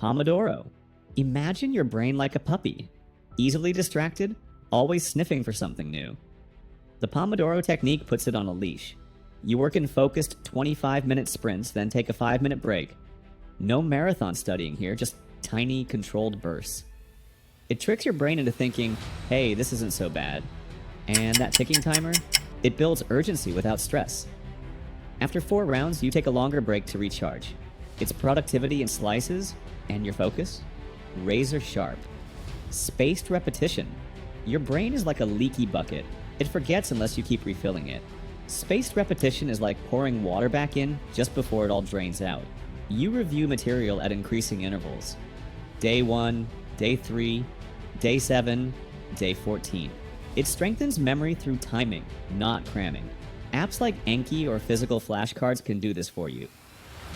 Pomodoro. Imagine your brain like a puppy, easily distracted, always sniffing for something new. The Pomodoro technique puts it on a leash. You work in focused 25-minute sprints, then take a 5-minute break. No marathon studying here, just tiny, controlled bursts. It tricks your brain into thinking, hey, this isn't so bad. And that ticking timer, it builds urgency without stress. After 4 rounds, you take a longer break to recharge. It's productivity in slices, and your focus, razor sharp. Spaced repetition. Your brain is like a leaky bucket. It forgets unless you keep refilling it. Spaced repetition is like pouring water back in just before it all drains out. You review material at increasing intervals. Day 1, Day 3, Day 7, Day 14. It strengthens memory through timing, not cramming. Apps like Anki or physical flashcards can do this for you.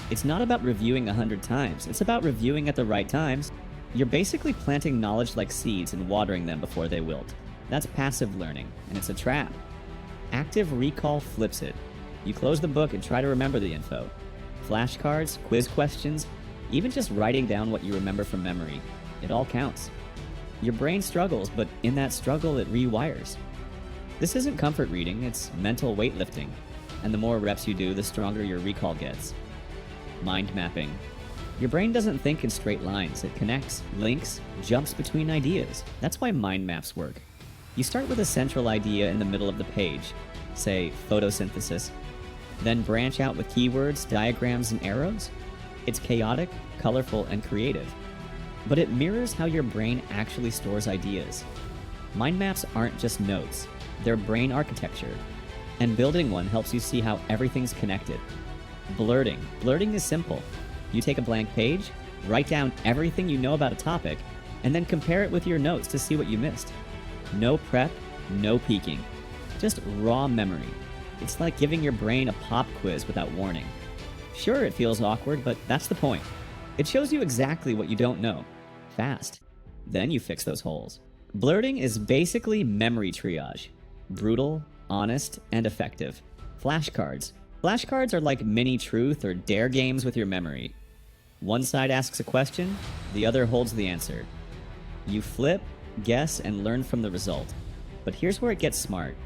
It's not about reviewing 100 times, it's about reviewing at the right times. You're basically planting knowledge like seeds and watering them before they wilt. That's passive learning, and it's a trap. Active Recall flips it. You close the book and try to remember the info. Flashcards, quiz questions, even just writing down what you remember from memory. It all counts. Your brain struggles, but in that struggle it rewires. This isn't comfort reading, it's mental weightlifting. And the more reps you do, the stronger your recall gets. Mind mapping. Your brain doesn't think in straight lines. It connects, links, jumps between ideas. That's why mind maps work. You start with a central idea in the middle of the page, say photosynthesis, then branch out with keywords, diagrams, and arrows. It's chaotic, colorful, and creative. But it mirrors how your brain actually stores ideas. Mind maps aren't just notes, they're brain architecture. And building one helps you see how everything's connected. Blurting. Blurting is simple. You take a blank page, write down everything you know about a topic, and then compare it with your notes to see what you missed. No prep, no peeking. Just raw memory. It's like giving your brain a pop quiz without warning. Sure, it feels awkward, but that's the point. It shows you exactly what you don't know. Fast. Then you fix those holes. Blurting is basically memory triage. Brutal, honest, and effective. Flashcards. Flashcards are like mini truth or dare games with your memory. One side asks a question, the other holds the answer. You flip, guess, and learn from the result. But here's where it gets smart.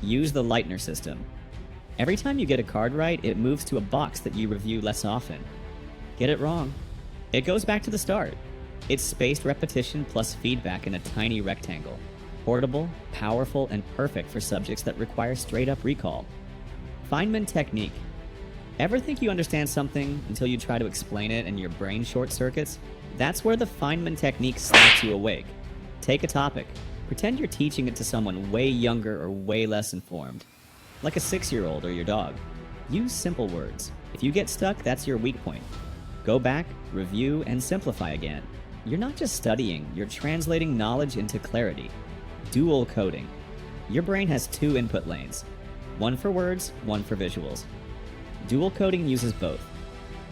Use the Lightner system. Every time you get a card right, it moves to a box that you review less often. Get it wrong. It goes back to the start. It's spaced repetition plus feedback in a tiny rectangle. Portable, powerful, and perfect for subjects that require straight-up recall. Feynman technique. Ever think you understand something until you try to explain it and your brain short circuits? That's where the Feynman technique slaps you awake. Take a topic. Pretend you're teaching it to someone way younger or way less informed. Like a 6-year-old or your dog. Use simple words. If you get stuck, that's your weak point. Go back, review, and simplify again. You're not just studying, you're translating knowledge into clarity. Dual coding. Your brain has 2 input lanes. One for words, one for visuals. Dual coding uses both.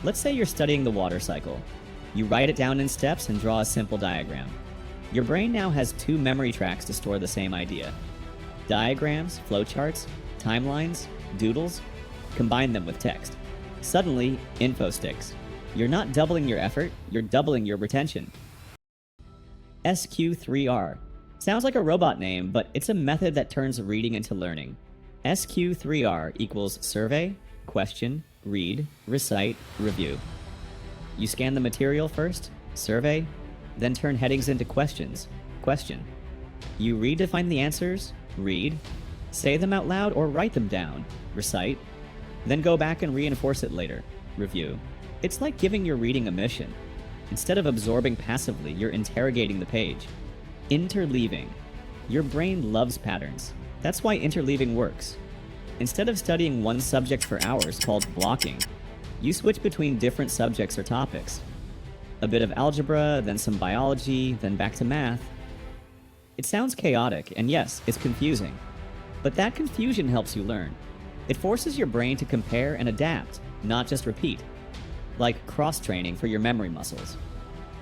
Let's say you're studying the water cycle. You write it down in steps and draw a simple diagram. Your brain now has 2 memory tracks to store the same idea. Diagrams, flowcharts, timelines, doodles. Combine them with text. Suddenly, info sticks. You're not doubling your effort, you're doubling your retention. SQ3R. Sounds like a robot name, but it's a method that turns reading into learning. SQ3R equals survey, question, read, recite, review. You scan the material first, survey, then turn headings into questions, question. You read to find the answers, read, say them out loud or write them down, recite, then go back and reinforce it later, review. It's like giving your reading a mission. Instead of absorbing passively, you're interrogating the page. Interleaving. Your brain loves patterns. That's why interleaving works. Instead of studying one subject for hours called blocking, you switch between different subjects or topics. A bit of algebra, then some biology, then back to math. It sounds chaotic, and yes, it's confusing. But that confusion helps you learn. It forces your brain to compare and adapt, not just repeat. Like cross-training for your memory muscles.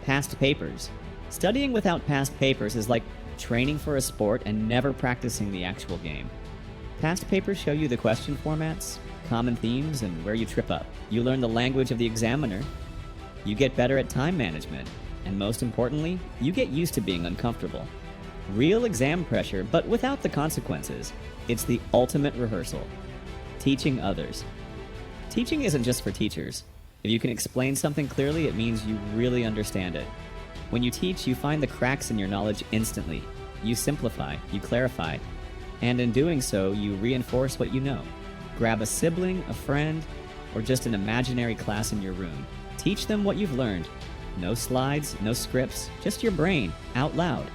Past papers. Studying without past papers is like training for a sport and never practicing the actual game. Past papers show you the question formats, common themes, and where you trip up. You learn the language of the examiner. You get better at time management, and most importantly, you get used to being uncomfortable. Real exam pressure, but without the consequences. It's the ultimate rehearsal. Teaching others. Teaching isn't just for teachers. If you can explain something clearly, it means you really understand it. When you teach, you find the cracks in your knowledge instantly. You simplify, you clarify, and in doing so, you reinforce what you know. Grab a sibling, a friend, or just an imaginary class in your room. Teach them what you've learned. No slides, no scripts, just your brain, out loud.